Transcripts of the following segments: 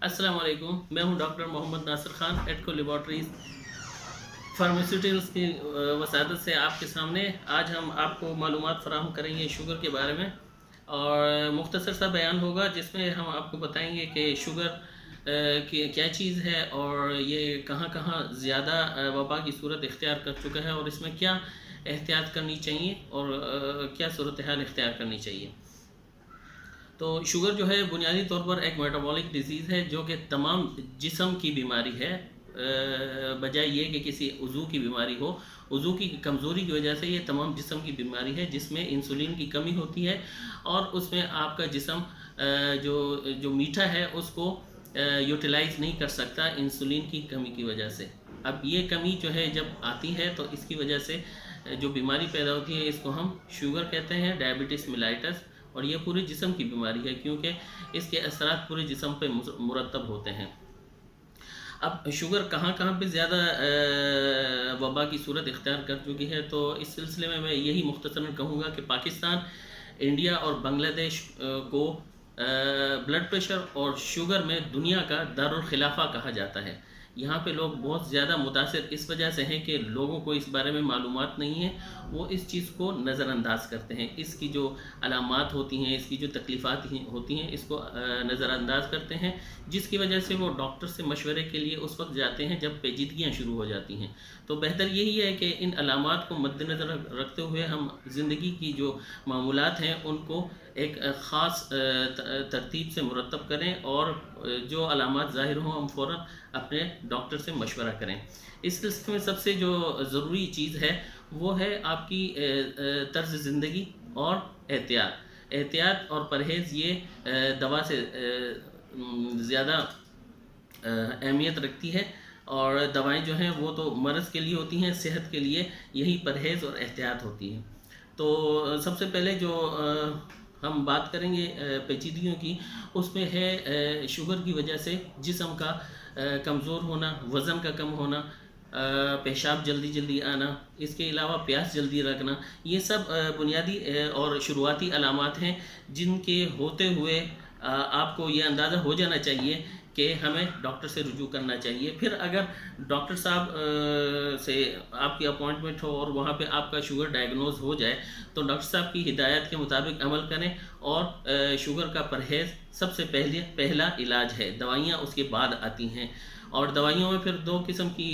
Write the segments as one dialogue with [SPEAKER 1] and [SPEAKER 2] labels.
[SPEAKER 1] अस्सलाम वालेकुम। मैं हूं doctor Mohammad Nasir Khan, Adco laboratories pharmaceuticals की वसादत से आपके सामने आज हम आपको मालूमात फ़राहम करेंगे शुगर के बारे में, और मुख्तसर सा बयान होगा जिसमें हम आपको बताएंगे कि शुगर की क्या चीज़ है और ये कहाँ कहाँ ज़्यादा वबा की सूरत इख्तियार कर चुका है और इसमें क्या एहतियात करनी चाहिए और क्या सूरत हाल इख्तियार करनी चाहिए। तो शुगर जो है बुनियादी तौर पर एक मेटाबॉलिक डिजीज़ है जो कि तमाम जिस्म की बीमारी है, बजाय ये कि किसी उज़ू की बीमारी हो। उज़ू की कमज़ोरी की वजह से ये तमाम जिस्म की बीमारी है जिसमें इंसुलिन की कमी होती है और उसमें आपका जिस्म जो जो मीठा है उसको यूटिलाइज़ नहीं कर सकता इंसुलिन की कमी की वजह से। अब ये कमी जो है जब आती है तो इसकी वजह से जो बीमारी पैदा होती है इसको हम शुगर कहते हैं, डायबिटीज़ मेलाइटस, और ये पूरे जिस्म की बीमारी है क्योंकि इसके असरात पूरे जिस्म पे मुरतब होते हैं। अब शुगर कहाँ कहाँ पे ज़्यादा वबा की सूरत इख्तियार कर चुकी है, तो इस सिलसिले में मैं यही मुख्तसरन कहूँगा कि पाकिस्तान, इंडिया और बांग्लादेश को ब्लड प्रेशर और शुगर में दुनिया का दारुल खिलाफा कहा जाता है। यहाँ पे लोग बहुत ज़्यादा मुतासिर इस वजह से हैं कि लोगों को इस बारे में मालूमात नहीं है, वो इस चीज़ को नज़रअंदाज करते हैं। इसकी जो अलामात होती हैं, इसकी जो तकलीफ़ात होती हैं, इसको नज़रअंदाज करते हैं, जिसकी वजह से वो डॉक्टर से मशवरे के लिए उस वक्त जाते हैं जब पेचीदगियाँ शुरू हो जाती हैं। तो बेहतर यही है कि इन अलामात को मद्देनज़र रखते हुए हम ज़िंदगी की जो मामूलात हैं उनको एक ख़ास तरतीब से मुरतब करें और जो अलामात ज़ाहिर हों हम फ़ौरन अपने डॉक्टर से मशवरा करें। इस लिस्ट में सबसे जो ज़रूरी चीज़ है वो है आपकी तर्ज़ ज़िंदगी और एहतियात और परहेज़। ये दवा से ज़्यादा अहमियत रखती है, और दवाएं जो हैं वो तो मर्ज़ के लिए होती हैं, सेहत के लिए यही परहेज़ और एहतियात होती है। तो सबसे पहले जो हम बात करेंगे पेचीदगियों की, उसमें है शुगर की वजह से जिस्म का कमज़ोर होना, वज़न का कम होना, पेशाब जल्दी आना, इसके अलावा प्यास जल्दी लगना। ये सब बुनियादी और शुरुआती अलामात हैं जिनके होते हुए आपको ये अंदाज़ा हो जाना चाहिए कि हमें डॉक्टर से रुजू करना चाहिए। फिर अगर डॉक्टर साहब से आपकी अपॉइंटमेंट हो और वहाँ पे आपका शुगर डायग्नोज हो जाए तो डॉक्टर साहब की हिदायत के मुताबिक अमल करें, और शुगर का परहेज़ सबसे पहला इलाज है। दवाइयाँ उसके बाद आती हैं, और दवाइयों में फिर दो किस्म की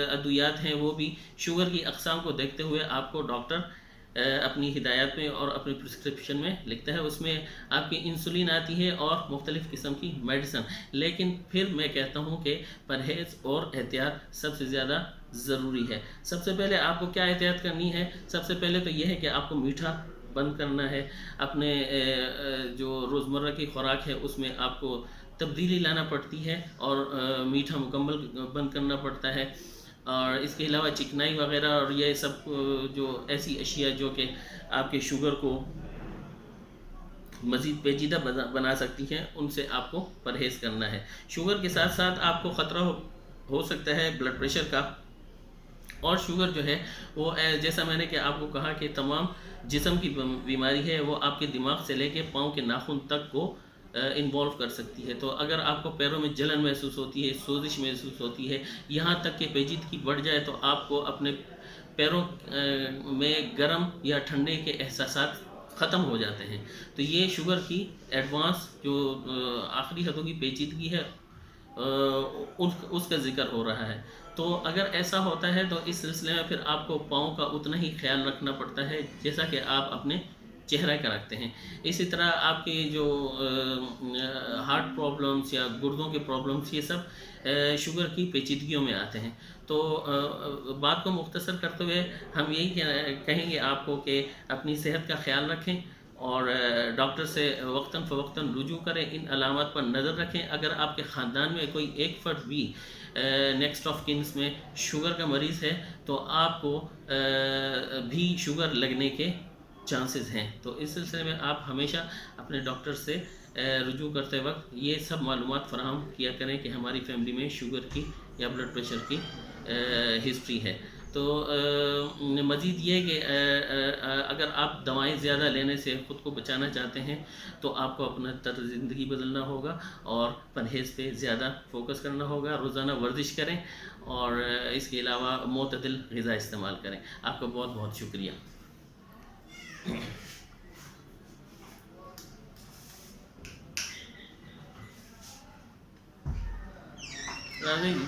[SPEAKER 1] अद्वियात हैं, वो भी शुगर की अक़साम को देखते हुए आपको डॉक्टर अपनी हिदायत में और अपनी प्रिस्क्रिप्शन में लिखता है। उसमें आपकी इंसुलिन आती है और मुख्तलिफ़ किस्म की मेडिसन। लेकिन फिर मैं कहता हूँ कि परहेज़ और एहतियात सबसे ज़्यादा ज़रूरी है। सबसे पहले आपको क्या एहतियात करनी है? सबसे पहले तो यह है कि आपको मीठा बंद करना है। अपने जो रोज़मर्रा की खुराक है उसमें आपको तब्दीली लाना पड़ती है और मीठा मुकम्मल बंद करना पड़ता है। और इसके अलावा चिकनाई वगैरह और ये सब जो ऐसी अशिया जो कि आपके शुगर को मज़ीद पेचीदा बना सकती हैं, उनसे आपको परहेज़ करना है। शुगर के साथ साथ आपको ख़तरा हो सकता है ब्लड प्रेशर का, और शुगर जो है वो जैसा मैंने कि आपको कहा कि तमाम जिस्म की बीमारी है, वो आपके दिमाग से लेके पाँव के नाखून तक को इन्वॉल्व कर सकती है। तो अगर आपको पैरों में जलन महसूस होती है, सोजिश महसूस होती है, यहाँ तक कि पेचीदगी बढ़ जाए, तो आपको अपने पैरों में गर्म या ठंडे के एहसास ख़त्म हो जाते हैं। तो ये शुगर की एडवांस जो आखिरी हदों की पेचीदगी है उसका ज़िक्र हो रहा है। तो अगर ऐसा होता है तो इस सिलसिले में फिर आपको पाँव का उतना ही ख्याल रखना पड़ता है जैसा कि आप अपने चेहरा का रखते हैं। इसी तरह आपके जो हार्ट प्रॉब्लम्स या गुर्दों के प्रॉब्लम्स, ये सब शुगर की पेचीदगियों में आते हैं। तो बात को मुख्तसर करते हुए हम यही कहेंगे आपको कि अपनी सेहत का ख्याल रखें और डॉक्टर से वक्तन फ़वक्तन रुजू करें। इन अलामत पर नज़र रखें। अगर आपके ख़ानदान में कोई एक फ़र्द भी नेक्स्ट ऑफ किन्स में शुगर का मरीज़ है तो आपको भी शुगर लगने के चांसेस हैं। तो इस सिलसिले में आप हमेशा अपने डॉक्टर से रुजू करते वक्त ये सब मालूमात फ़राहम किया करें कि हमारी फैमिली में शुगर की या ब्लड प्रेशर की हिस्ट्री है। تو مزید یہ کہ اگر آپ دوائیں زیادہ لینے سے خود کو بچانا چاہتے ہیں تو آپ کو اپنا طرز زندگی بدلنا ہوگا اور پرہیز پہ زیادہ فوکس کرنا ہوگا. روزانہ ورزش کریں اور اس کے علاوہ معتدل غذا استعمال کریں. آپ کا بہت بہت شکریہ.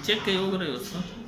[SPEAKER 1] چیک کہیں ہو رہے ہو اس کو